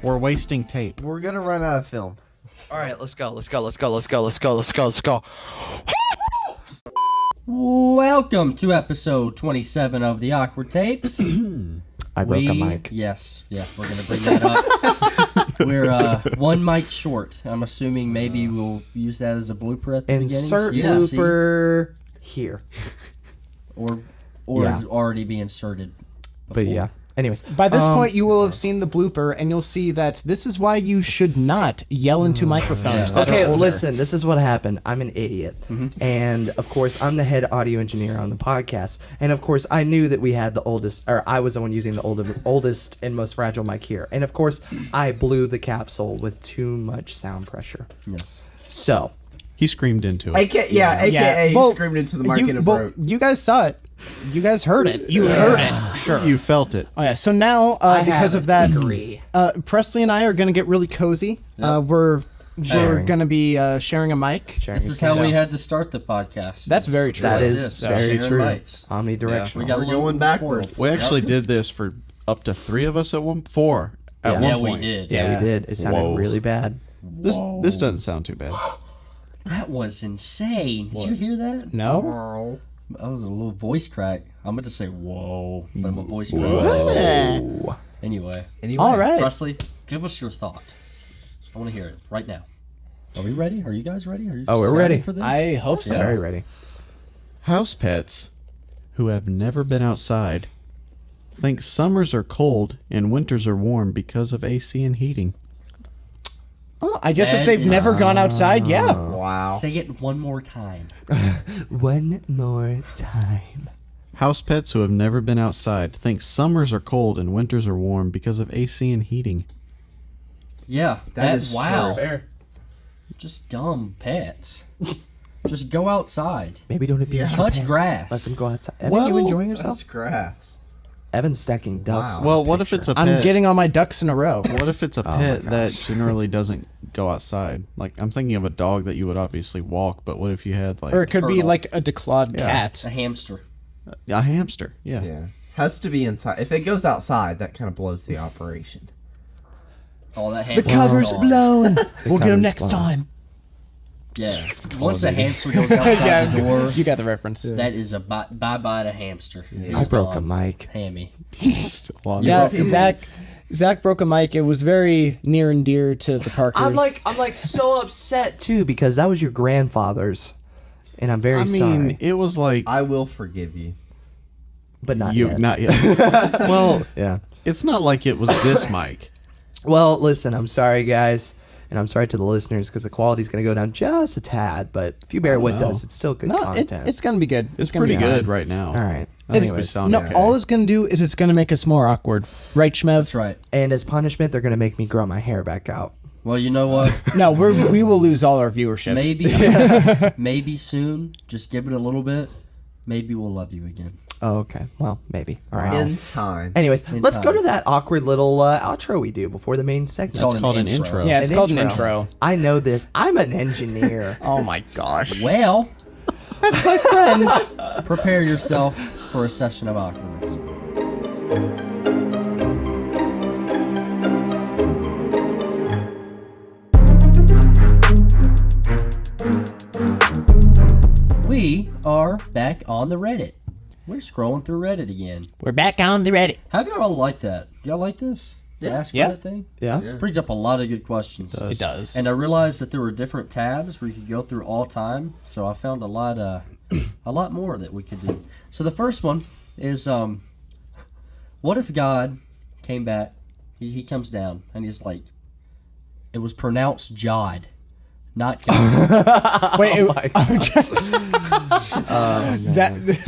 We're wasting tape. We're gonna run out of film. All right, let's go. Welcome to episode 27 of the Awkward Tapes. I broke a mic. Yes, we're going to bring that up. We're one mic short. I'm assuming maybe we'll use that as a blooper at the beginning. Insert blooper here. Or Yeah. already be inserted before. But yeah. Anyways. By this point, you will have seen the blooper, and you'll see that this is why you should not yell into microphones. that Okay, are older. listen, this is what happened. I'm an idiot. And, of course, I'm the head audio engineer on the podcast. And, of course, I knew that we had the oldest, or I was the one using the oldest and most fragile mic here. And, of course, I blew the capsule with too much sound pressure. Yes. So. He screamed into it. AKA Well, screamed into the mic and it broke. you guys saw it. You guys heard it. You heard it for sure. You felt it. Oh yeah. So now, because of that, Presley and I are gonna get really cozy. We're gonna be sharing a mic. This is how we had to start the podcast. That's very true. That is very sharing true. mics. Omnidirectional. We got We're going backwards. We actually did this for up to 3 of us at four at Yeah. one Yeah, point. we did. Yeah, we did. It sounded really bad. This doesn't sound too bad. That was insane. Did you hear that? No. That was a little voice crack. I'm going to say whoa, but my voice crack. Anyway. All right. Presley, give us your thought. I want to hear it right now. Are we ready? Are you guys ready? Are you Oh, we're excited ready. for this? I hope so. Very ready. House pets who have never been outside think summers are cold and winters are warm because of AC and heating. Oh, I guess if That they've is- never gone outside, yeah. Wow. Say it one more time. One more time. House pets who have never been outside think summers are cold and winters are warm because of AC and heating. Yeah, That is wow. true. Just dumb pets. Just go outside. Maybe don't abuse your Touch pets. grass. Let them go outside. Evan, you enjoying yourself? That's grass. Evan's stacking ducks. Wow. on Well, the what if picture. it's a I'm pet? getting all my ducks in a row. What if it's a pet that generally doesn't go outside? Like, I'm thinking of a dog that you would obviously walk, but what if you had, like, Or it could be Turtle. like a declawed A cat. hamster. a hamster? Yeah. Yeah. Has to be inside. If it goes outside, that kind of blows the operation. Oh, that The hamster. cover's gone. blown. We'll get cover's him next blown. time. Yeah. Once a hamster goes outside the door, You got the reference. that is a bye-bye to hamster. I broke a mic. Hammy. Still on Yeah, it. Zach broke a mic. It was very near and dear to the Parkers. I'm like so upset too because that was your grandfather's, and I'm very I mean, sorry, it was like I will forgive you. but not you yet. not yet. Well, Yeah. it's not like it was this mic. Well, listen, I'm sorry, guys, and I'm sorry to the listeners because the quality's gonna go down just a tad. But if you bear with us, it's still good no, content. it's gonna be good. It's gonna pretty be good fine. right now. All right. I think we Anyways, sound No, okay. all it's gonna do is it's gonna make us more awkward, right, Shmev? That's right. and as punishment, they're gonna make me grow my hair back out. Well, you know what? No, we will lose all our viewership. Maybe soon. Just give it a little bit. Maybe we'll love you again. Oh, okay. Well, maybe. All right. In time. Anyways, let's go time. to that awkward little outro we do before the main segment. It's called an intro. Yeah, it's called an intro. I know this. I'm an engineer. Oh my gosh. Well, That's my friend. prepare yourself for a session of awkwardness. We are back on the Reddit. We're scrolling through Reddit again. We're back on the Reddit. How do y'all like that? Do y'all like this? The Ask Yeah. Reddit thing? Yeah. It brings up a lot of good questions. It does. And I realized that there were different tabs where you could go through all time. So I found a lot more that we could do. So the first one is, what if God came back? He comes down and he's like, it was pronounced Jod, not God. Wait, Oh,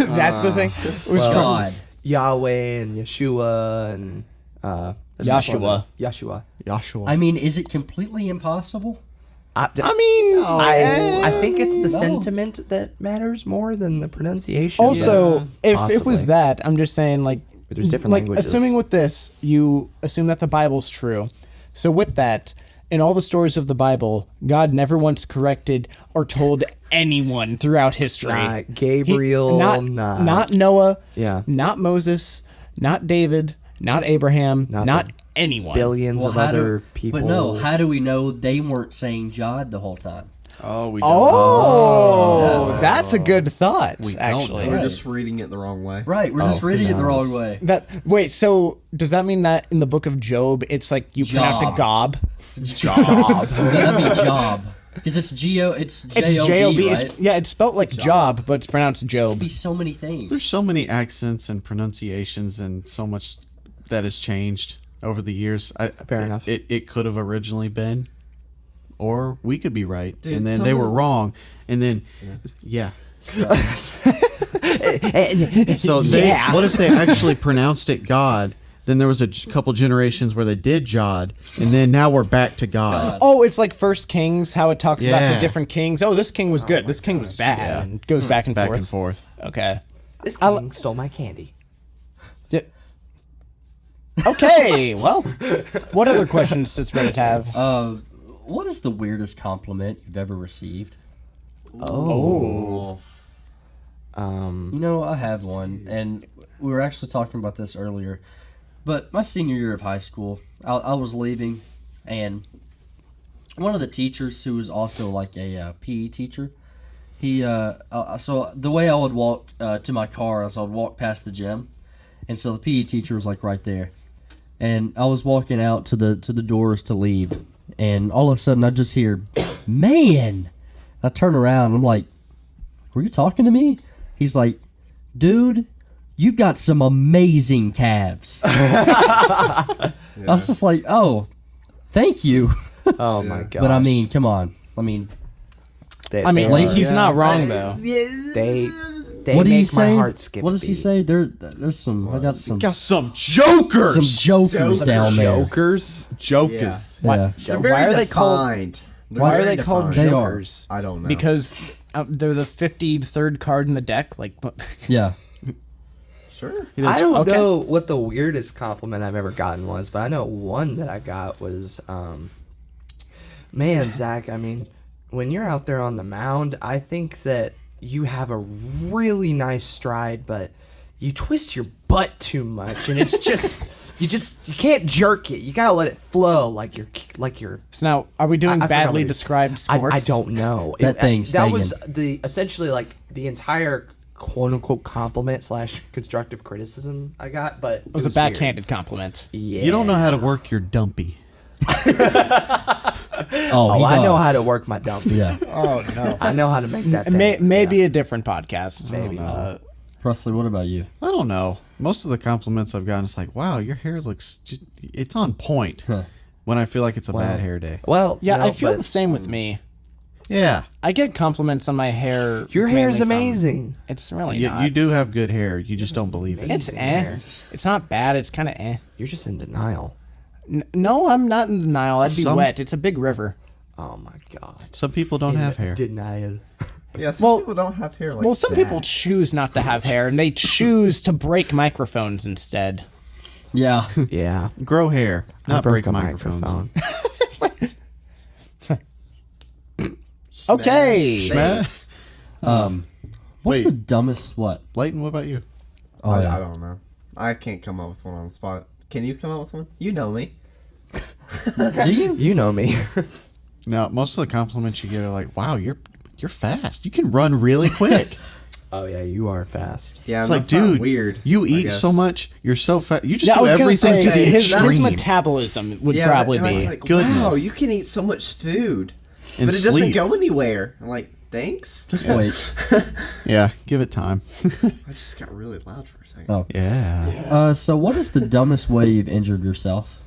that's the thing. It was God. Yahweh and Yeshua and Yahshua. Yeshua. Joshua. I mean, is it completely impossible? I mean, I think it's the sentiment that matters more than the pronunciation. also, if it was Possibly. that, I'm just saying, like, There's different like languages. assuming with this, you assume that the Bible's true. So with that, in all the stories of the Bible, God never once corrected or told anyone throughout history. Not Gabriel, not Noah, Yeah. not Moses, not David, not Abraham, Nothing. not anyone. billions of other people. But no, how do we know they weren't saying God the whole time? Oh, we don't. Oh, that's a good thought. We don't actually. know. We're just reading it the wrong way. Right, we're just reading it the wrong way. Wait, so does that mean that in the book of Job, it's like you pronounce it gob? Job. That'd be job. Because it's G-O, it's It's J-O-B, J-O-B. right? It's spelled like job, but it's pronounced It could Job. be so many things. There's so many accents and pronunciations and so much that has changed over the years. Fair enough. It could have originally been, or we could be right, Dude, and then some they of were the- wrong, and then yeah. So Yeah. what if they actually pronounced it God? Then there was a couple generations where they did Jod, and then now we're back to God. God. Oh, it's like First Kings, how it talks about the Yeah. different kings. Oh, this king was good. This king was bad. Yeah. And it goes back and Back forth. and forth. Okay. This king stole my candy. Di- Okay, well, what other questions does Reddit have? What is the weirdest compliment you've ever received? Oh. You know, I have one, and we were actually talking about this earlier. But my senior year of high school, I was leaving, and one of the teachers, who was also like a PE teacher, he so the way I would walk to my car is I would walk past the gym, and so the PE teacher was like right there, and I was walking out to the doors to leave, and all of a sudden I just hear, "Man!" I turn around, I'm like, "Were you talking to me?" He's like, "Dude, you've got some amazing calves." I was just like, "Oh, thank you." Oh my god! But I mean, come on. I mean, they, I mean, they, he's not wrong, though. they what do you make say? my heart skip. What a does he beat. say? There's some. I got some some jokers. some jokers down there. Jokers? Jokers. Yeah. They're very Why are they called? defined. They're Why are very they called defined. They are. jokers? I don't know. Because they're the 53rd card in the deck. Like, Yeah. Sure. I don't Okay. know what the weirdest compliment I've ever gotten was, but I know one that I got was, man, Zach, I mean, when you're out there on the mound, I think that you have a really nice stride, but you twist your butt too much, and it's just, you can't jerk it. You gotta let it flow like you're. so now, are we doing I forgot badly what it- described sports? I don't know. That thing's that was essentially like the entire quote unquote compliment / constructive criticism I got, but It was a weird. backhanded compliment. Yeah. You don't know how to work your dumpy. Oh, he I know does. how to work my dump. Yeah. Oh, no. I know how to make that thing. Maybe a different podcast. Maybe. Presley, what about you? I don't know. Most of the compliments I've gotten is like, "Wow, your hair looks. It's on point." Huh. When I feel like it's a bad hair day. Well, Yeah, no, I feel but the same with me. Yeah, I get compliments on my hair. your hair is mainly from- amazing. It's really you, not. you do have good hair. You just don't believe it. It's amazing eh. hair. It's not bad. It's kind of eh. You're just in denial. No, I'm not in denial. I'd be Some- wet. It's a big river. Oh my god. Some people don't have hair. Denial. Yeah, some people don't have hair like Well, some that. people choose not to have hair, and they choose to break microphones instead. Yeah. Yeah. Grow hair, I not broke break a microphones. microphone. Okay. Smash. What's Wait. the dumbest what? Layton, what about you? Oh, I yeah. don't know. I can't come up with one on the spot. Can you come up with one? You know me. Do you? You know me. No, most of the compliments you get are like, "Wow, you're fast. You can run really quick." Oh yeah, you are fast. Yeah, It's and like, that's not dude, weird. you I eat guess. so much. You're so fat. You just Yeah, I do was gonna everything say to the his extreme. metabolism would Yeah, probably and I was be. like, wow, Goodness. you can eat so much food, And but it doesn't sleep. go anywhere. I'm like, thanks. Just wait. Yeah, give it time. I just got really loud for a second. Oh. Yeah. So what is the dumbest way you've injured yourself?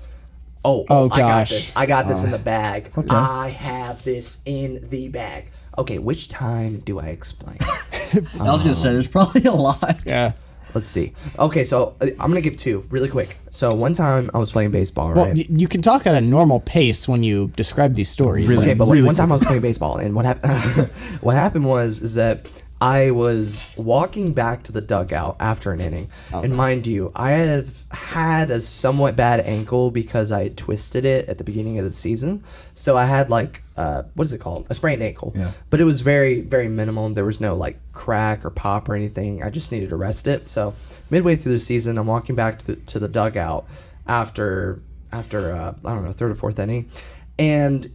Oh, I got gosh. this. I got this in the bag. Okay. I have this in the bag. Okay, which time do I explain? I was gonna say there's probably a lot. Yeah. Let's see. Okay, so I'm gonna give two really quick. So one time I was playing baseball, Well, right? you can talk at a normal pace when you describe these stories. Really? Okay, but really one time I was playing baseball, and what happened? What happened was is that I was walking back to the dugout after an inning, and mind you, I have had a somewhat bad ankle because I had twisted it at the beginning of the season. So I had like what is it called? A sprained ankle. Yeah. But it was very very minimal. There was no like crack or pop or anything. I just needed to rest it. So midway through the season, I'm walking back to the dugout after after I don't know, third or fourth inning, and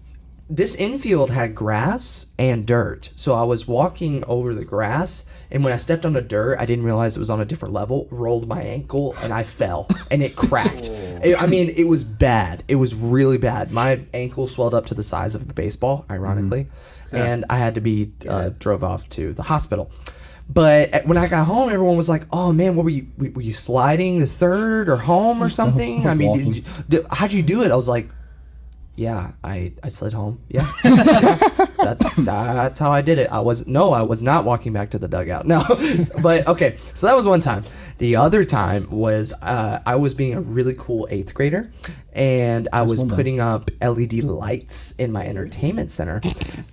this infield had grass and dirt. So I was walking over the grass, and when I stepped on the dirt, I didn't realize it was on a different level, rolled my ankle, and I fell, and it cracked. It was bad. It was really bad. My ankle swelled up to the size of a baseball, ironically, and I had to be drove off to the hospital. But when I got home, everyone was like, "Oh man, what were you sliding the third or home or something?" I mean, how'd you do it? I was like, "Yeah, I slid home. Yeah, that's how I did it. I was not walking back to the dugout. No, but okay. So that was one time. The other time was I was being a really cool 8th grader, and I was putting up LED lights in my entertainment center,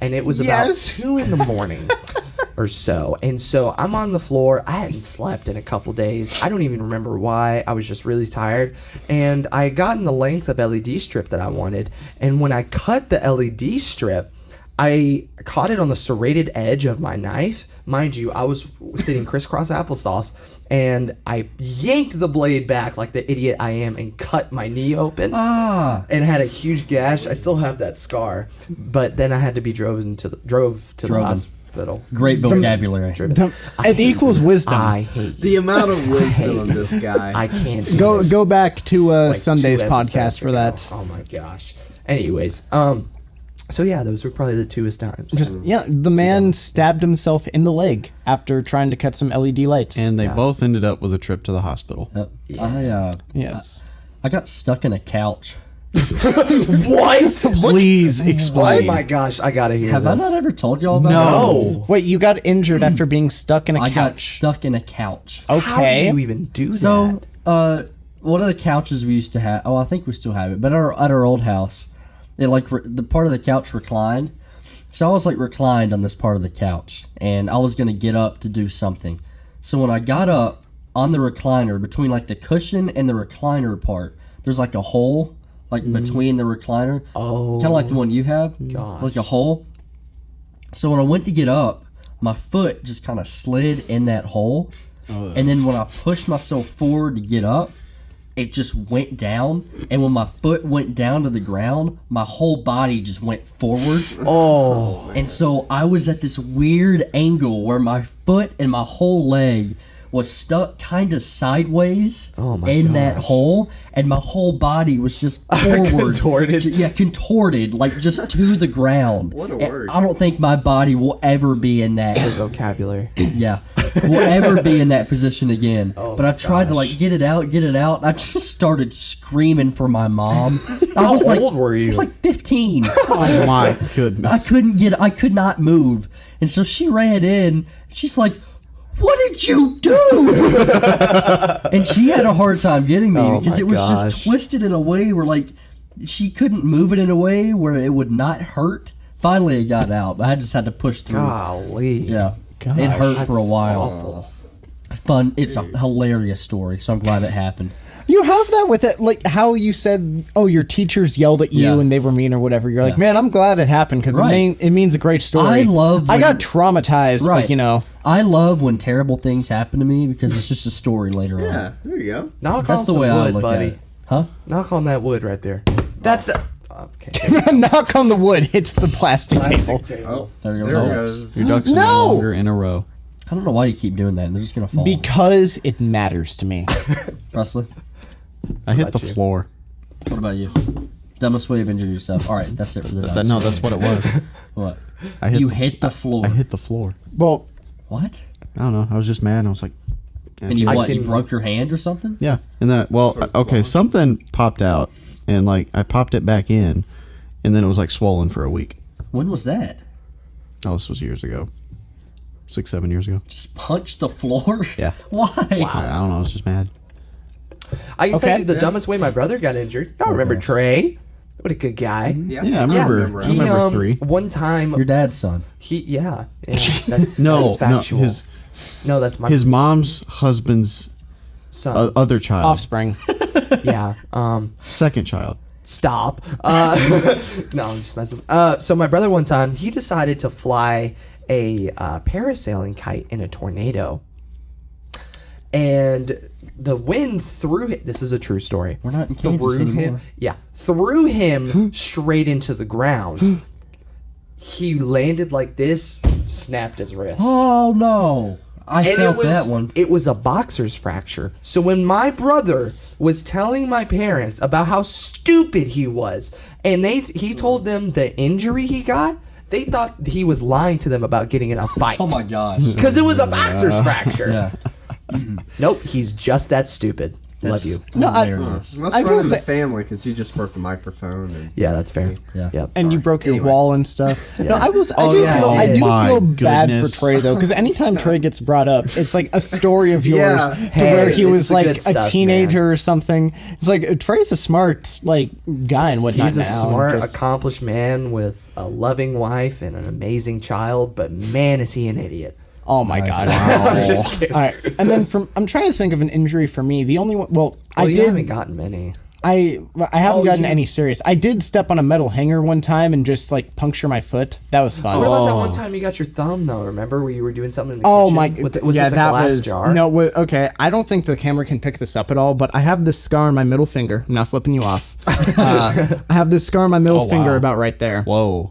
and it was about 2 in the morning." Or so. And so I'm on the floor. I hadn't slept in a couple days. I don't even remember why. I was just really tired. And I had gotten the length of LED strip that I wanted. And when I cut the LED strip, I caught it on the serrated edge of my knife. Mind you, I was sitting crisscross applesauce, and I yanked the blade back like the idiot I am and cut my knee open and had a huge gash. I still have that scar. But then I had to be drove to the hospital. Great vocabulary. It equals wisdom. I hate The amount of wisdom of this guy. I can't Go back to like Sunday's 2 podcast episodes for ago. that. Oh my gosh. Anyways, so yeah, those were probably the 2-est times. The man stabbed himself in the leg after trying to cut some LED lights. And they both ended up with a trip to the hospital. Yes. I got stuck in a couch. What? Please explain. Oh my gosh, I gotta hear Have this. I not ever told y'all about No. Wait, you got injured after being stuck in a I got couch. stuck in a couch. How Okay. do you even do So, that? one of the couches we used to have. Oh, I think we still have it. But at our old house, it the part of the couch reclined. So I was like reclined on this part of the couch, and I was gonna get up to do something. So when I got up on the recliner, between like the cushion and the recliner part, there's like a hole, like between the recliner. Oh. Kind of like the one you have. Gosh. Like a hole. So when I went to get up, my foot just kind of slid in that hole. And then when I pushed myself forward to get up, it just went down. And when my foot went down to the ground, my whole body just went forward. Oh. And so I was at this weird angle where my foot and my whole leg was stuck kind of sideways Oh my in that gosh. hole, and my whole body was just forward. Contorted? Yeah, contorted, like just to the ground. What a And word. I don't think my body will ever be in that. Vocabulary. Yeah, will ever be in that position again. But I tried to gosh. like get it out. I just started screaming for my mom. I How was like, old were you? I was like 15. Oh my goodness. I could not move. And so she ran in. She's like, "What did you do?" And she had a hard time getting me Oh because my it was gosh. just twisted in a way where like she couldn't move it in a way where it would not hurt. Finally, it got out. I just had to push through. Golly. Yeah, it hurt for a That's while. awful. Fun. It's a hilarious story. So I'm glad it happened. You have that with it, like how you said, oh, your teachers yelled at you Yeah. and they were mean or whatever. You're like, Yeah. man, I'm glad it happened because Right. it means a great story. I love I when- got traumatized, Right. but you know. I love when terrible things happen to me because it's just a story later Yeah, on. there you go. Knock That's on the some way I wood, look buddy. at it. Huh? Knock on that wood right there. That's the... Okay. Knock on the wood, hits the plastic table. Oh, There there goes. it goes. Your ducks are No! no longer in a row. I don't know why you keep doing that. They're just gonna fall. Because it matters to me. Presley, I hit the about you? floor. what about you? Dumbest way of injuring yourself. All right, that's it for the dumbest. No, that's what it was. What? I hit You the, hit the floor. I hit the floor. Well, What? I don't know. I was just mad. And I was like, And you I what? You can- broke your hand or something? yeah. And then, well, Sort of okay, swollen. something popped out, and like I popped it back in, and then it was like swollen for a week. When was that? Oh, this was years ago, 6, 7 years ago. Just punch the floor? Yeah. Why? I don't know. I was just mad. I can tell Okay. you the dumbest way my brother got injured. Y'all remember Trey? What a good guy. Yeah, Yeah, I remember. I He, remember 3. One time, Your dad's son. that's No, that's factual. no, No, that's my his mom's husband's son. other child, offspring. Yeah. second child. Stop. No, I'm just messing. So my brother one time he decided to fly a parasailing kite in a tornado, and the wind threw him. This is a true story. We're not in Kansas anymore. Threw him straight into the ground. He landed like this, snapped his wrist. Oh no! I felt that one. It was a boxer's fracture. So when my brother was telling my parents about how stupid he was, and he told them the injury he got, they thought he was lying to them about getting in a fight. Oh my gosh! Because it was a boxer's fracture. Yeah. Nope, he's just that stupid. Love you. No, Must I run will in say- the family because you just broke the microphone. And Yeah, that's fair. Yeah. Yep. And you broke your Anyway. wall and stuff. No, I do Oh feel my bad for goodness. Trey though, because anytime Trey gets brought up, it's like a story of yours Yeah. to Hey, where he it's was the like good a stuff, teenager or something. It's like Trey's a smart like guy and whatnot. He's a now, smart, just- accomplished man with a loving wife and an amazing child, but man, is he an idiot. Oh my god! I'm just kidding. All right, and then I'm trying to think of an injury for me. The only one, I You did. haven't gotten many. I haven't gotten you- any serious. I did step on a metal hanger one time and just like puncture my foot. That was fun. What about that one time you got your thumb though? Remember where you were doing something in the Oh kitchen? my! Was yeah, it the that glass was jar? no. Okay, I don't think the camera can pick this up at all. But I have this scar on my middle finger. I'm not flipping you off. I have this scar on my middle finger wow. about right there. Whoa.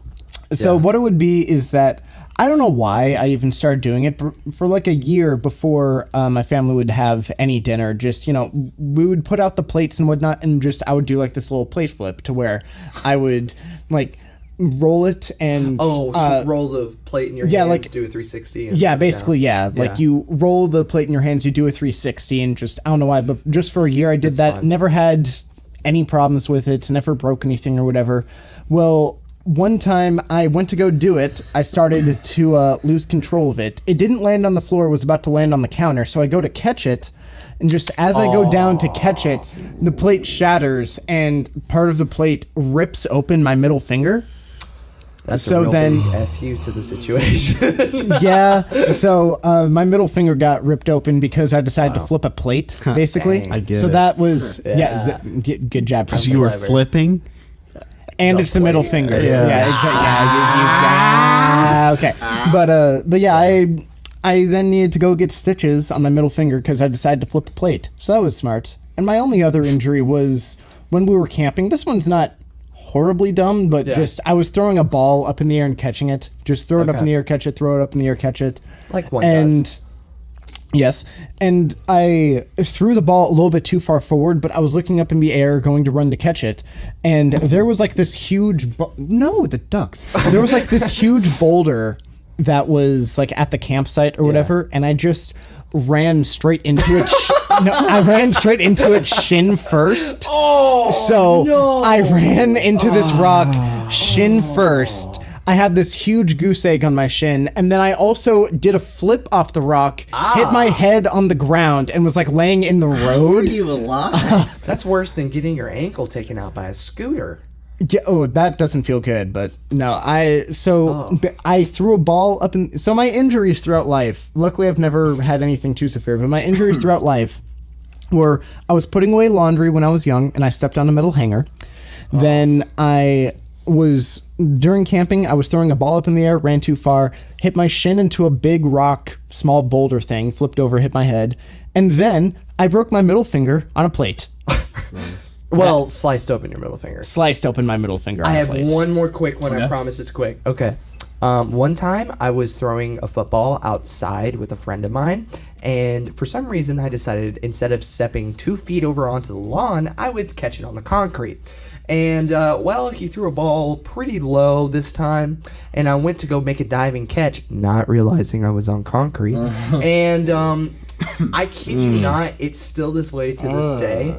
So what it would be is that I don't know why I even started doing it, but for like a year before my family would have any dinner, just, we would put out the plates and whatnot, and just I would do like this little plate flip to where I would like roll it and roll the plate in your yeah, hands, like- do a 360. And yeah, basically, yeah. Like Yeah. you roll the plate in your hands, you do a 360, and just I don't know why, but just for a year I did that. fun. Never had any problems with it. Never broke anything or whatever. Well, one time I went to go do it, I started to lose control of it. It didn't land on the floor; it was about to land on the counter. So I go to catch it, and just as I go down to catch it, the plate shatters, and part of the plate rips open my middle finger. That's So a real then- big F you to the situation. Yeah, so my middle finger got ripped open because I decided to flip a plate, basically. Dang. I get so it. that was good job. Because you were Clever. flipping. And it's the middle finger. Yeah, exactly. Okay, but yeah, I then needed to go get stitches on my middle finger because I decided to flip a plate. So that was smart. And my only other injury was when we were camping. This one's not horribly dumb, but just I was throwing a ball up in the air and catching it. Just throw it up Okay. in the air, catch it. Throw it up in the air, catch it. Like one and does. yes, and I threw the ball a little bit too far forward, but I was looking up in the air, going to run to catch it, and there was like this huge no, the ducks. There was like this huge boulder that was like at the campsite or whatever, and I just ran straight into it. I ran straight into it shin first. I ran into this rock shin first. I had this huge goose egg on my shin, and then I also did a flip off the rock, hit my head on the ground, and was like laying in the Are road. you alive? That's worse than getting your ankle taken out by a scooter. Yeah, oh, that doesn't feel good, but no, I threw a ball up in. So my injuries throughout life. Luckily, I've never had anything too severe, but my injuries throughout life were I was putting away laundry when I was young, and I stepped on a metal hanger. Then I was during camping. I was throwing a ball up in the air, ran too far, hit my shin into a big rock, small boulder thing, flipped over, hit my head, and then I broke my middle finger on a plate. Well, sliced open your middle finger. Sliced open my middle finger on I a have plate. one more quick one. I Okay. promise it's quick. Okay. One time I was throwing a football outside with a friend of mine, and for some reason I decided instead of stepping 2 feet over onto the lawn, I would catch it on the concrete. And he threw a ball pretty low this time, and I went to go make a diving catch, not realizing I was on concrete. And I kid you not, it's still this way to this day.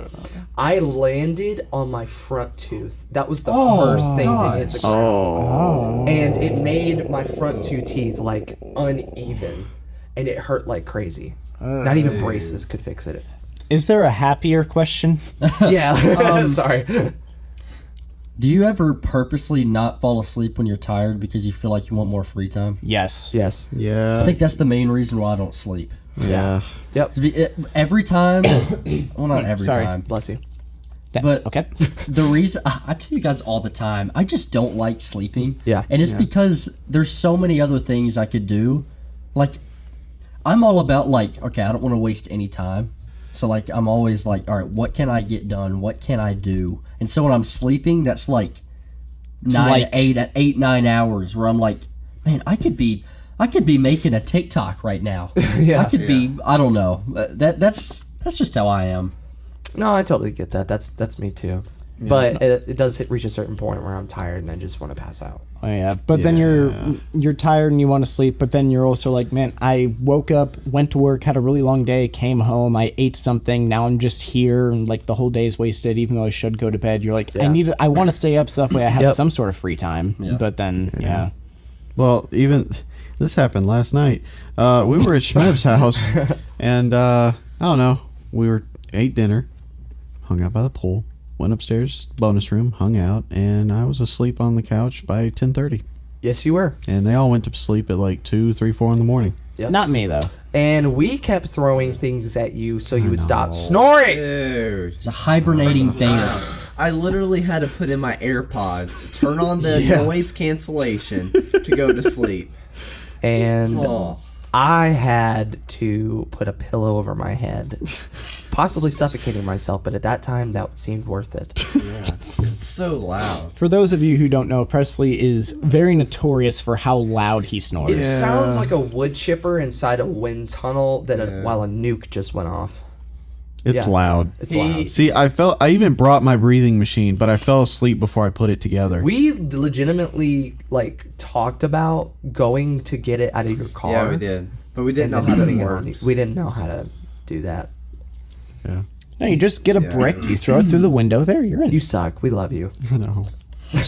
I landed on my front tooth. That was the first thing that hit the ground. And it made my front two teeth like uneven, and it hurt like crazy. Not even braces could fix it. Is there a happier question? Yeah. Sorry. Do you ever purposely not fall asleep when you're tired because you feel like you want more free time? Yes. Yes. Yeah. I think that's the main reason why I don't sleep. Yeah. Yep. Every time, well, not every Sorry. time, Bless you. but Okay. the reason I tell you guys all the time, I just don't like sleeping. Yeah. And it's because there's so many other things I could do. Like, I'm all about like, okay, I don't want to waste any time. So like I'm always like, all right, what can I get done? What can I do? And so when I'm sleeping, that's like 9 hours where I'm like, man, I could be making a TikTok right now. Yeah. I could be, I don't know. That's just how I am. No, I totally get that. That's me too. But it does reach a certain point where I'm tired and I just want to pass out. Oh yeah, but then you're tired and you want to sleep, but then you're also like, man, I woke up, went to work, had a really long day, came home, I ate something, now I'm just here, and like the whole day is wasted, even though I should go to bed. You're like, I want to stay up so that way I have some sort of free time. But then Well, even this happened last night. We were at Schmev's house, and I don't know. We ate dinner, hung out by the pool, went upstairs, bonus room, hung out, and I was asleep on the couch by 10:30. Yes, you were. And they all went to sleep at like 2, 3, 4 in the morning. Yep. not me though. And we kept throwing things at you so you would stop snoring. Dude. It's a hibernating bear. I literally had to put in my AirPods, turn on the noise cancellation to go to sleep. And Oh. I had to put a pillow over my head, possibly suffocating myself, but at that time that seemed worth it. Yeah, it's so loud. For those of you who don't know, Presley is very notorious for how loud he snores. It sounds like a wood chipper inside a wind tunnel while a nuke just went off. It's loud. It's loud. See, I even brought my breathing machine, but I fell asleep before I put it together. We legitimately talked about going to get it out of your car. Yeah, we did. But we didn't know how to work. We didn't know how to do that. Yeah. No, you just get a brick, you throw it through the window. There, you're in. You suck. We love you. I know.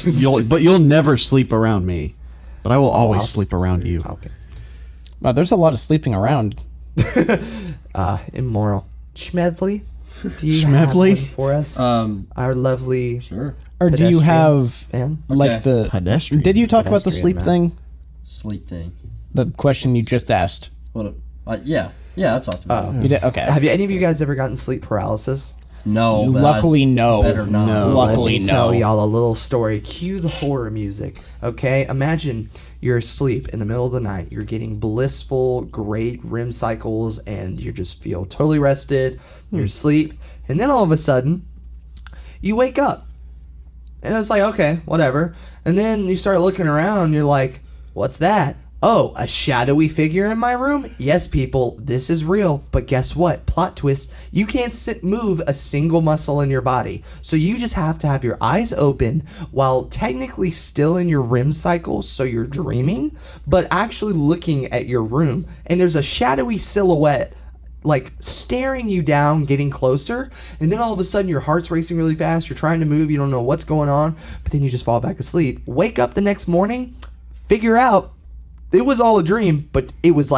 You'll never sleep around me, but I will always I'll sleep around you. Okay. Wow, there's a lot of sleeping around. Immoral. Schmedley, do you Schmevely? have one for us? Our lovely Sure. Or do you Pedestrian have man. like Okay. the Pedestrian. Did you talk about the Pedestrian sleep man. thing? Sleep thing. The question you just asked. What? Yeah, I talked about it. You did okay. Have you any of you guys ever gotten sleep paralysis? No, but Luckily, no. better not. No. Luckily, Let me tell no. y'all a little story. Cue the horror music. Okay, imagine you're asleep in the middle of the night. You're getting blissful, great REM cycles, and you just feel totally rested. You're asleep, and then all of a sudden, you wake up, and it's like, okay, whatever. And then you start looking around. And you're like, what's that? Oh, a shadowy figure in my room? Yes, people, this is real. But guess what? Plot twist. You can't move a single muscle in your body. So you just have to have your eyes open while technically still in your REM cycle, so you're dreaming, but actually looking at your room. And there's a shadowy silhouette staring you down, getting closer, and then all of a sudden your heart's racing really fast, you're trying to move, you don't know what's going on, but then you just fall back asleep. Wake up the next morning, figure out it was all a dream, but it was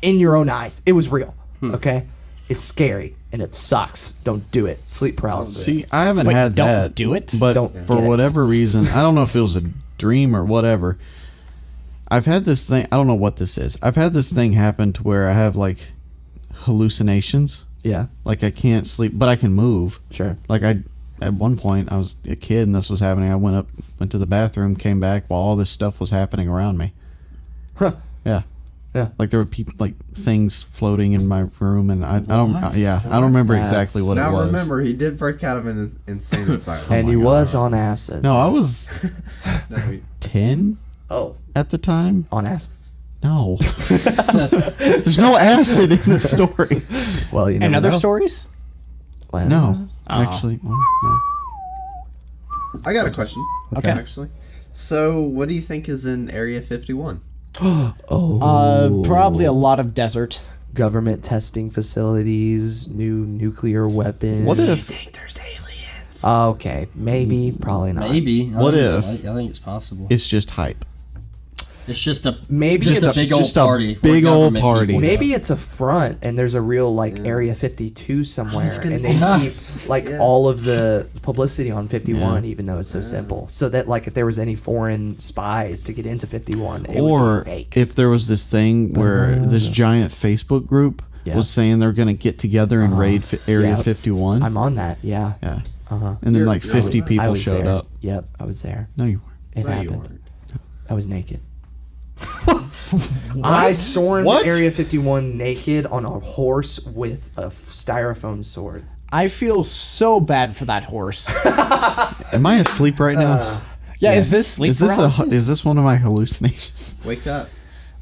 in your own eyes. It was real. Okay? It's scary and it sucks. Don't do it. Sleep paralysis. See, I haven't Wait, had don't that. do it? But Don't for get it. whatever reason, I don't know if it was a dream or whatever. I've had this thing. I don't know what this is. I've had this thing happen to where I have hallucinations. Yeah, I can't sleep, but I can move. sure. At one point, I was a kid and this was happening. I went to the bathroom, came back while all this stuff was happening around me. Huh. Yeah. Yeah. There were people, things floating in my room, and I don't. What? Yeah, I don't remember That's- exactly what it Now was. remember, he did break out of an insane asylum. And he was on acid. No, I was No, 10 Oh, at the time. on acid. No. There's no acid in the story. Well, you never And other know. stories? Well, No. Actually, well, no. I got a question. Okay. Actually. So, what do you think is in Area 51? Probably a lot of desert. Government testing facilities, new nuclear weapons. What if There's aliens. Okay, maybe, probably not. Maybe. What I if- think it's possible. it's just hype? It's just a Maybe just it's a big old just a party. where big old government party. people Maybe go. it's a front and there's a real Area 52 somewhere, gonna and they say- keep all of the publicity on 51, even though it's so simple. So that if there was any foreign spies to get into 51, it would Or be fake. if there was this thing where this giant Facebook group Yeah. was saying they're going to get together and raid Area Yeah. 51. I'm on that. Yeah. Yeah. Uh-huh. And then 50 I people was showed there. up. Yep, I was there. No, you weren't. It No, you happened. weren't. I was naked. I stormed What? Area 51 naked on a horse with a styrofoam sword. I feel so bad for that horse. Am I asleep right now? Yeah, is this sleep paralysis? Is this one of my hallucinations? Wake up.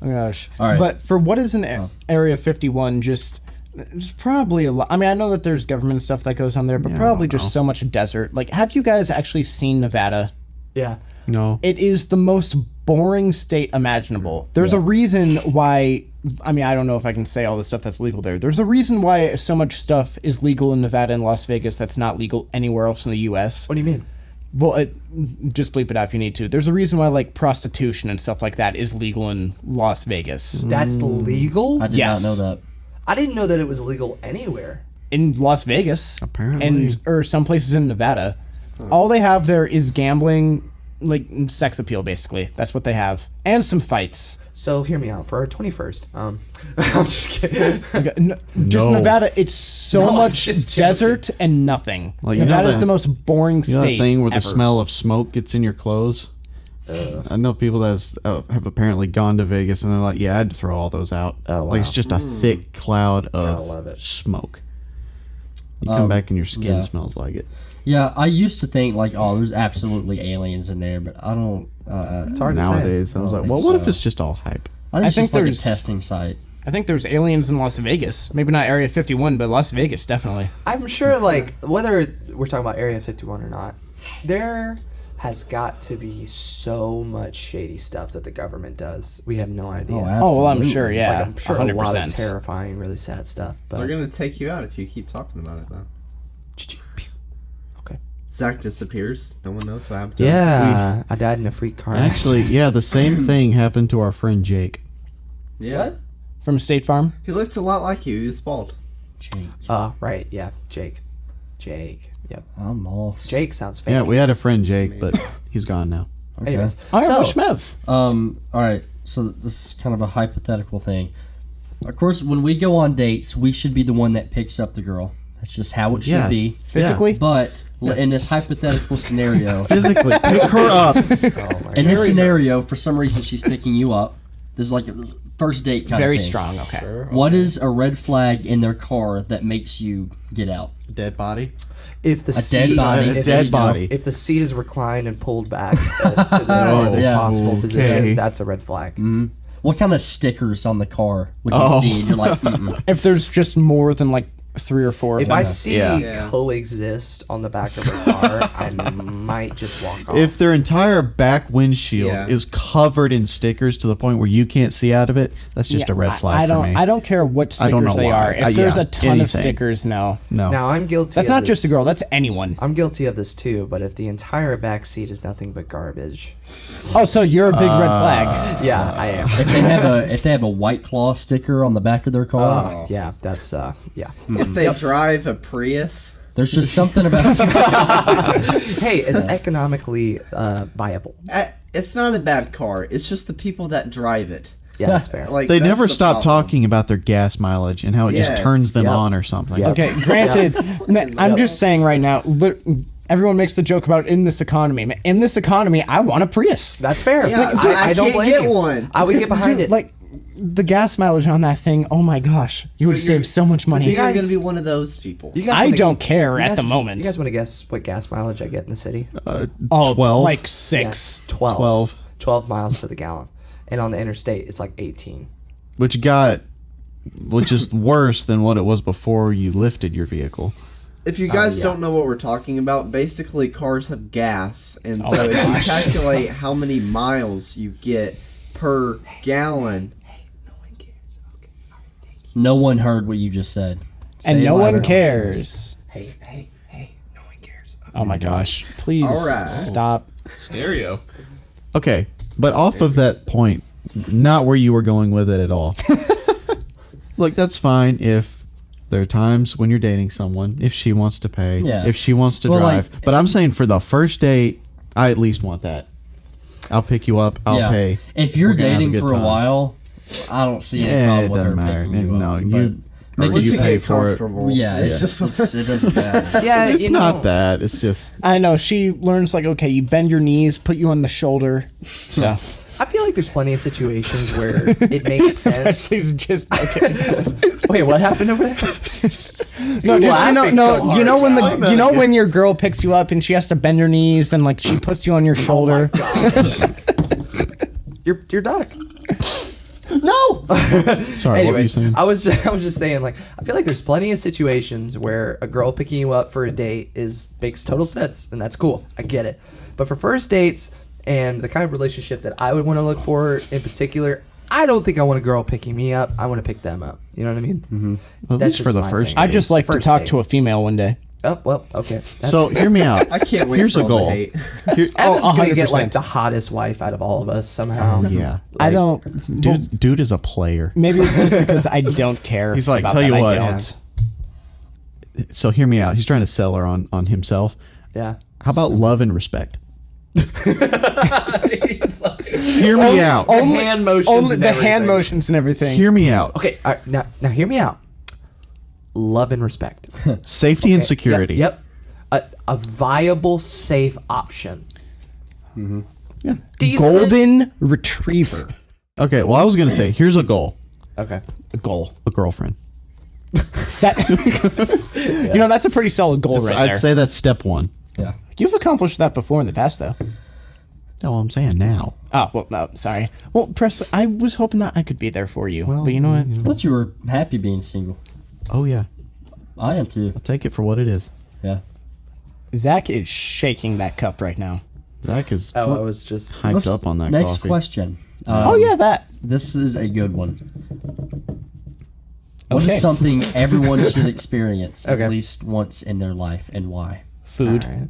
Oh gosh. All right. But for what is an Area 51, just there's probably a lot. I mean, I know that there's government stuff that goes on there, but probably just so much desert. Like, have you guys actually seen Nevada? Yeah. No. It is the most boring state imaginable. There's a reason why. I mean, I don't know if I can say all the stuff that's legal there. There's a reason why so much stuff is legal in Nevada and Las Vegas that's not legal anywhere else in the U.S. What do you mean? Well, just bleep it out if you need to. There's a reason why, like, prostitution and stuff like that is legal in Las Vegas. That's legal? I did Yes. not know that. I didn't know that it was legal anywhere. In Las Vegas, Apparently. or some places in Nevada, all they have there is gambling, like sex appeal. Basically, that's what they have, and some fights. So hear me out for our 21st. I'm just kidding. Okay, just No. Nevada, it's so No, I'm much just joking. desert and nothing. Like, you know Nevada's that- the most boring You know state that thing where ever. the smell of smoke gets in your clothes? I know people that have apparently gone to Vegas and they're like, yeah, I'd throw all those out. Oh, wow. Like, it's just a thick cloud Gotta love of it. smoke. You come back and your skin smells like it. Yeah, I used to think like, oh, there's absolutely aliens in there, but I don't. It's hard to say. Nowadays, I was I like, don't well, think what if so. it's just all hype? I think it's I just think like a there's- testing site. I think there's aliens in Las Vegas. Maybe not Area 51, but Las Vegas definitely. I'm sure, like, whether we're talking about Area 51 or not, there has got to be so much shady stuff that the government does. We have no idea. Oh, well, I'm sure. Yeah, Like, I'm sure 100%. a lot of terrifying, really sad stuff. But They're gonna take you out if you keep talking about it, though. okay. Zach disappears. No one knows what happened to him. Yeah, I died in a freak car. Actually, yeah, the same thing happened to our friend Jake. Yeah. What? From State Farm. He looked a lot like you. He was bald. Jake, Right. Yeah, Jake. Yep. I'm lost. Jake sounds fake. Yeah, we had a friend Jake, but he's gone now. Okay. Anyways, All right, so, well, Shmev. All right. So this is kind of a hypothetical thing. Of course, when we go on dates, we should be the one that picks up the girl. That's just how it should Yeah. be. Physically? But in this hypothetical scenario, Physically, pick her up. in this scenario, for some reason, she's picking you up. This is like a first date kind Very of thing. strong. Okay. What is a red flag in their car that makes you get out? Dead body. if the dead body. if A dead the- body. if the seat is reclined and pulled back to the farthest yeah. possible Okay. position, that's a red flag. What kind of stickers on the car would you Oh. see? And you're like, mm-mm. If there's just more than like 3 or 4 of If them. I see Yeah. coexist on the back of a car, I might just walk off. If their entire back windshield Yeah. is covered in stickers to the point where you can't see out of it, that's just a red flag I don't. for me. I don't care what I don't stickers know they why. are. If there's Yeah, a ton of anything. stickers, no. No. now I'm guilty. That's of not this. just a girl. That's anyone. I'm guilty of this too. But if the entire back seat is nothing but garbage, Oh, so you're a big red flag. yeah, I am. if they have a White Claw sticker on the back of their car, Yeah, that's yeah. If they drive a Prius, there's just something about. Hey, it's economically viable. it's not a bad car. It's just the people that drive it. Yeah, that's fair. Like They that's never the stop problem. talking about their gas mileage and how it just Yes, turns them yep. on or something. Yep. Okay, granted, I'm just saying right now. Everyone makes the joke about in this economy. In this economy, I want a Prius. That's fair. Yeah, Like, I don't can't blame get you. one. I would get behind it. Like the gas mileage on that thing. Oh my gosh, you would save so much money. You're guys- gonna be one of those people. You guys I wanna- don't care you at guys- the moment. You guys want to guess what gas mileage I get in the city? Oh, 12? like 6. 12. 12. 12 miles to the gallon. And on the interstate, it's like 18. Which is worse than what it was before you lifted your vehicle. If you guys yeah. don't know what we're talking about, basically cars have gas, and so if you calculate how many miles you get per gallon, No one heard what you just said. And Say it no one louder. cares. Hey, no one cares. Oh my gosh. Please All right. stop. Stereo. Okay, but off of that point, not where you were going with it at all. Look, that's fine if there are times when you're dating someone, if she wants to pay, Yeah. if she wants to Well, drive. like- But I'm saying for the first date, I at least want that. I'll pick you up, I'll pay. If you're We're gonna have a dating good for a time. while, I don't see any Yeah, problem it with her doesn't matter. picking you No, up. you- but Or make do it, you to pay get for it? comfortable. yeah, it doesn't matter. Yeah, It's you not know, that. It's just I know she learns like okay, you bend your knees, put you on the shoulder. So I feel like there's plenty of situations where it makes sense. Presley's just Wait, what happened over there? no, laughing so you know when hard. when your girl picks you up and she has to bend her knees, then like she puts you on your shoulder. Your duck. No. Sorry, what were you Anyways, saying? I was just saying, like, I feel like there's plenty of situations where a girl picking you up for a date makes total sense, and that's cool. I get it. But for first dates and the kind of relationship that I would want to look for in particular, I don't think I want a girl picking me up. I want to pick them up. You know what I mean? Mm-hmm. Well, at least for the first I'd just like to First talk date. to a female one day. Oh, well, okay. So hear me out. I can't wait Here's for a all goal. the hate. Here- Evan's gonna get 100%. like the hottest wife out of all of us somehow. yeah, I don't. dude is a player. Maybe it's just because I don't care. He's like, about tell that. you I what. don't. So hear me out. He's trying to sell her on himself. Yeah. How about love and respect? He's like- Hear me out. the hand motions. Only and the hand everything. motions and everything. Hear me out. Okay, all right, now hear me out. Love and respect. Safety and security. Yep. A viable, safe option. Yeah. Decent. Golden retriever. Okay. Well, I was gonna say, here's a goal. Okay. A goal. A girlfriend. That you know, that's a pretty solid goal right I'd there. say that's step one. Yeah. You've accomplished that before in the past, though. No, I'm saying now. Oh well, no, sorry. Well, Presley, I was hoping that I could be there for you, but you know what? I thought you were happy being single. Oh yeah. I am too. I'll take it for what it is. Yeah. Zach is shaking that cup right now. Zach is Oh, I was just. hyped Let's- up on that Next coffee. question. Oh yeah, that. This is a good one. What is Okay. something everyone should experience Okay. at least once in their life, and why? Food. All right.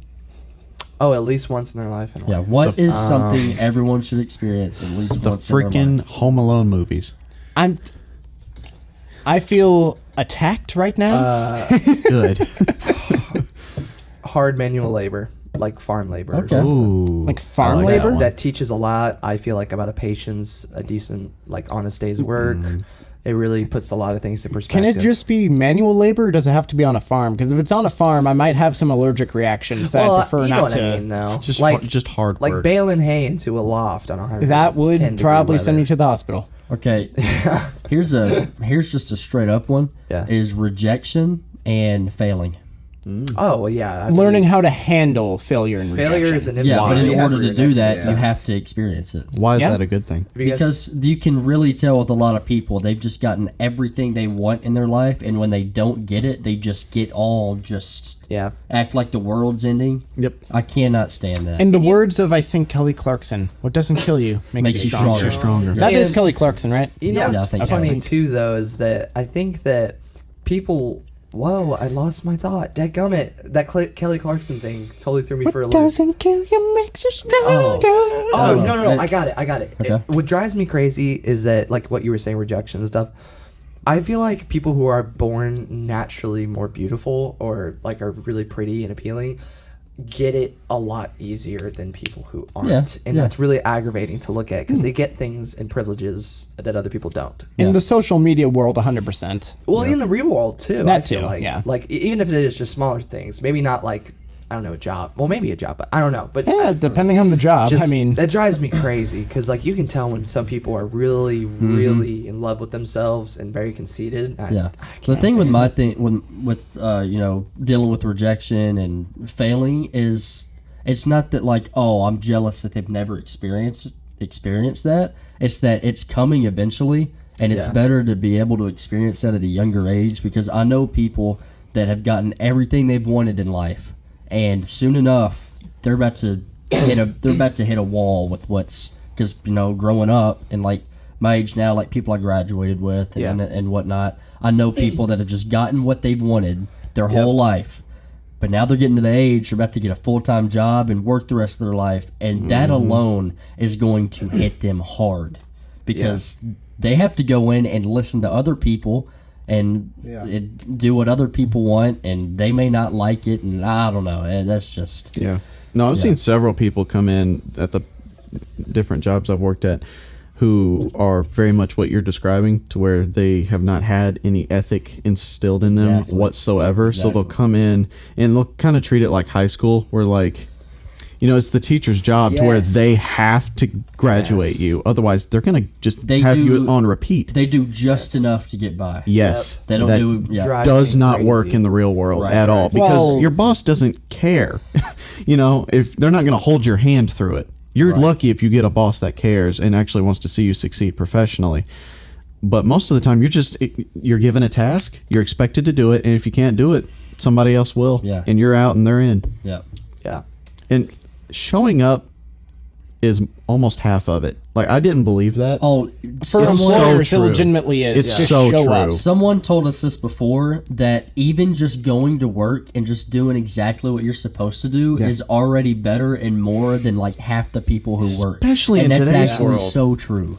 Oh, at least once in their life. And Yeah, what is something everyone should experience at least The once in their freaking life? Home Alone movies. I feel attacked right now. Good. hard manual labor, like farm labor. Okay. Ooh. Like farm I like that labor? one. That teaches a lot. I feel like about a patience, a decent, like honest day's work. It really puts a lot of things in Can perspective. it just be manual labor, or does it have to be on a farm? Because if it's on a farm, I might have some allergic reactions that I prefer you know not what to. I mean, though. Just like just hard like work. baling hay into a loft on 100. That would probably send me to the hospital. Okay, here's just a straight up one. Yeah. Is rejection and failing. Oh well, yeah. Learning how to handle failure and rejection. failure is an Yeah, but in involuntary order to do that, yes. you have to experience it. Why is Yeah. that a good thing? Because you can really tell with a lot of people, they've just gotten everything they want in their life, and when they don't get it, they just get all just yeah. act like the world's ending. Yep. I cannot stand that. In the words of, I think, Kelly Clarkson, what doesn't kill you makes you stronger. Stronger. That is And- Kelly Clarkson, right? You know Yeah, I what's think so. funny too, though, is that I think that people. Whoa! I lost my thought. Dadgummit. That Kelly Clarkson thing totally threw me for a loop. Doesn't kill you makes you stronger. Oh no! that- I got it. Okay. What drives me crazy is that, like what you were saying, rejection and stuff. I feel like people who are born naturally more beautiful or like are really pretty and appealing get it a lot easier than people who aren't, Yeah, and yeah. that's really aggravating to look at because they get things and privileges that other people don't. In the social media world, 100%. Well, in the real world too. That I feel too, like, yeah. Like even if it is just smaller things, maybe not like I don't know a job. Well, maybe a job, but I don't know. But Yeah, depending on the job. just, I mean, that drives me crazy because like you can tell when some people are really, really in love with themselves and very conceited. Yeah. The thing with my thing with you know, dealing with rejection and failing is it's not that like, oh, I'm jealous that they've never experienced that. It's that it's coming eventually, and it's Yeah. better to be able to experience that at a younger age, because I know people that have gotten everything they've wanted in life, and soon enough they're about to hit a wall with what's, because you know, growing up and like my age now, like people I graduated with and whatnot, I know people that have just gotten what they've wanted their whole life, but now they're getting to the age they're about to get a full-time job and work the rest of their life, and that alone is going to hit them hard because they have to go in and listen to other people and do what other people want, and they may not like it, and I don't know, that's just Yeah. No, I've seen several people come in at the different jobs I've worked at who are very much what you're describing, to where they have not had any ethic instilled in them Exactly. whatsoever. So they'll come in and they'll kind of treat it like high school, where like it's the teacher's job to where Yes. they have to graduate Yes. you. Otherwise, they're going to just They have you do- on repeat. They do just enough to get by. Yes. They don't that do. Yeah. Drives does me not crazy. work in the real world Right, at all right. because Well- your boss doesn't care. If they're not going to hold your hand through it. You're Right. lucky if you get a boss that cares and actually wants to see you succeed professionally. But most of the time, you're given a task, you're expected to do it, and if you can't do it, somebody else will. Yeah. And you're out and they're in. Yeah. Yeah. And showing up is almost half of it. Like, I didn't believe that. Oh, For It's so employers, it true. legitimately is. It's Just so show true. up. someone told us this before that even just going to work and just doing exactly what you're supposed to do is already better and more than like half the people who work. Especially and in that's today's actually world. so true.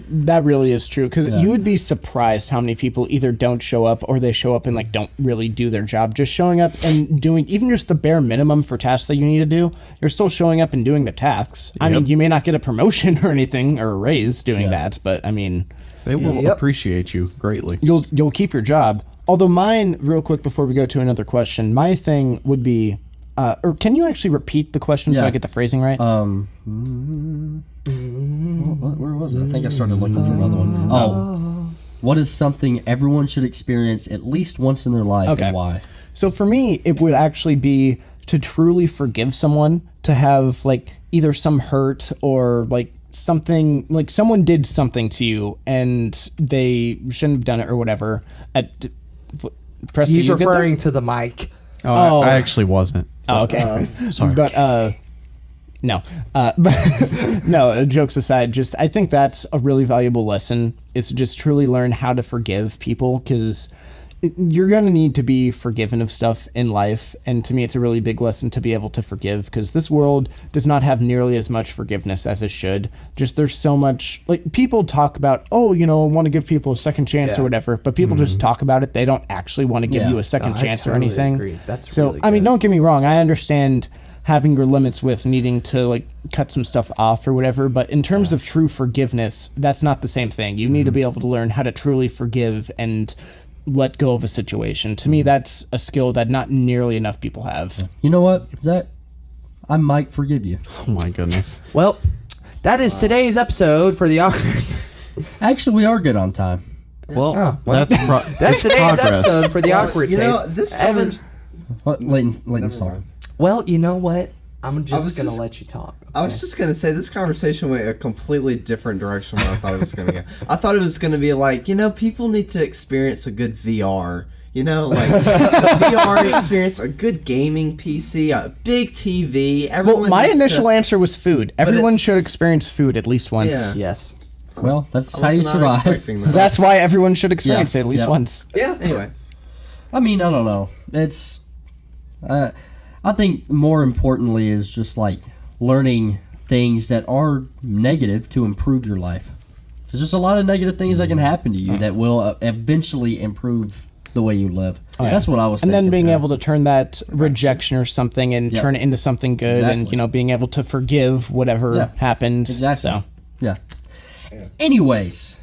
That really is true because Yeah. you would be surprised how many people either don't show up or they show up and like don't really do their job. Just showing up and doing even just the bare minimum for tasks that you need to do, you're still showing up and doing the tasks. I mean, you may not get a promotion or anything or a raise doing that, but I mean, They will Yep. appreciate you greatly. you'll keep your job. Although mine, real quick before we go to another question, my thing would be, or can you actually repeat the question so Yeah. I get the phrasing right? Where was it? I think I started looking for another one. Oh, what is something everyone should experience at least once in their life Okay. and why? So for me, it would actually be to truly forgive someone, to have like either some hurt or like something, like someone did something to you and they shouldn't have done it or whatever. Presley, He's you get that? referring to the mic. Oh, I actually wasn't. Oh, okay. Sorry. But no, but no. Jokes aside, just I think that's a really valuable lesson. Is to just truly learn how to forgive people because you're gonna need to be forgiven of stuff in life. And to me, it's a really big lesson to be able to forgive because this world does not have nearly as much forgiveness as it should. Just there's so much like people talk about, I want to give people a second chance or whatever, but people just talk about it. They don't actually want to give Yeah. you a second No, I chance or totally anything. agree. That's so. really I mean, good. don't get me wrong. I understand having your limits with needing to like cut some stuff off or whatever, but in terms of true forgiveness, that's not the same thing. You need to be able to learn how to truly forgive and let go of a situation. To me, that's a skill that not nearly enough people have. You know what, Zach? I might forgive you. Oh my goodness. Well, that is today's episode for the awkward. Actually, we are good on time. Well, well, that's That's today's progress. episode for the awkward You know, tapes. this Evan, covers. What, Leighton, sorry. well, you know what? I'm just was gonna just- let you talk. I was just gonna say this conversation went a completely different direction than I thought it was gonna go. I thought it was gonna be like, people need to experience a good VR. Like a VR experience, a good gaming PC, a big TV. Everyone Well, my needs initial to, answer was food. Everyone it's- should experience food at least once. Yeah. Yes. Well, that's I how you was not survive. expecting that. That's why everyone should experience Yeah, it at least yeah. once. Yeah. Anyway, I mean, I don't know. It's, I think more importantly is just like learning things that are negative to improve your life. Because there's a lot of negative things that can happen to you that will eventually improve the way you live. That's what I was And thinking. then being able to turn that rejection or something and Yep. turn it into something good and, Exactly. being able to forgive whatever Yeah. happened. Exactly. So. Yeah. Anyways,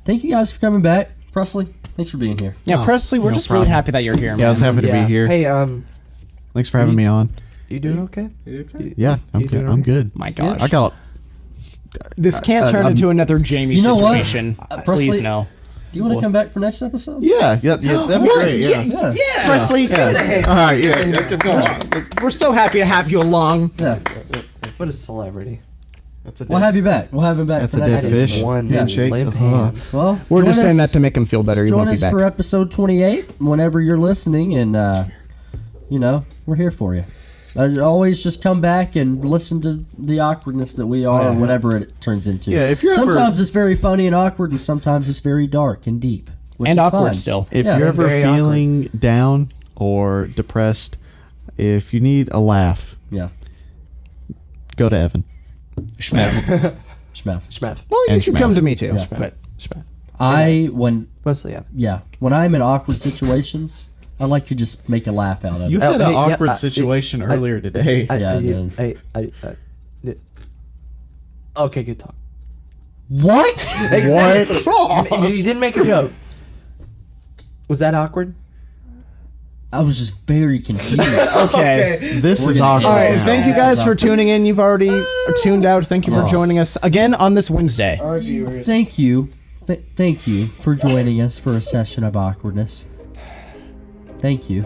thank you guys for coming back. Presley, thanks for being here. Yeah, Oh, Presley, we're no just really problem. happy that you're here, man. Yeah, I was happy to Yeah. be here. Hey, Thanks for having me on. you doing okay? Yeah, I'm You good. doing I'm good. My gosh. I got. This can't turn into another Jamie You know what? situation. Presley- Please no. Do you want to come back for next episode? Yeah, that'd be great. Yeah. Yeah. Presley, Yeah. All right. Yeah. Come on. we're so happy to have you along. Yeah. What a celebrity. That's a We'll have you back. We'll have him back That's for a next dead That is fish. episode. one Handshake. limp Uh-huh. hand. Well, We're join just saying us- that to make him feel better. He Join won't be us back. for episode 28 whenever you're listening, and we're here for you. Always just come back and listen to the awkwardness that we are, or whatever it turns into. Yeah, if you're ever- sometimes it's very funny and awkward, and sometimes it's very dark and deep, which And is awkward fine. still. If Yeah, you're ever very feeling down or depressed, if you need a laugh, Yeah, go to Evan. Schmaff. Schmaff. Well, you And can Schmaff. come to me too. Yeah. But Mostly, yeah. When I'm in awkward situations, I like to just make a laugh out of You it. had an hey, yeah, awkward situation earlier today. Okay, good talk. What? Exactly. You didn't make a joke. Was that awkward? I was just very confused. Okay. This We're is gonna awkward. get All right. now. Thank you guys for tuning in. You've already tuned out. Thank you for Yes. joining us again on this Wednesday. Our viewers. Thank you. Thank you for joining us for a session of awkwardness. Thank you.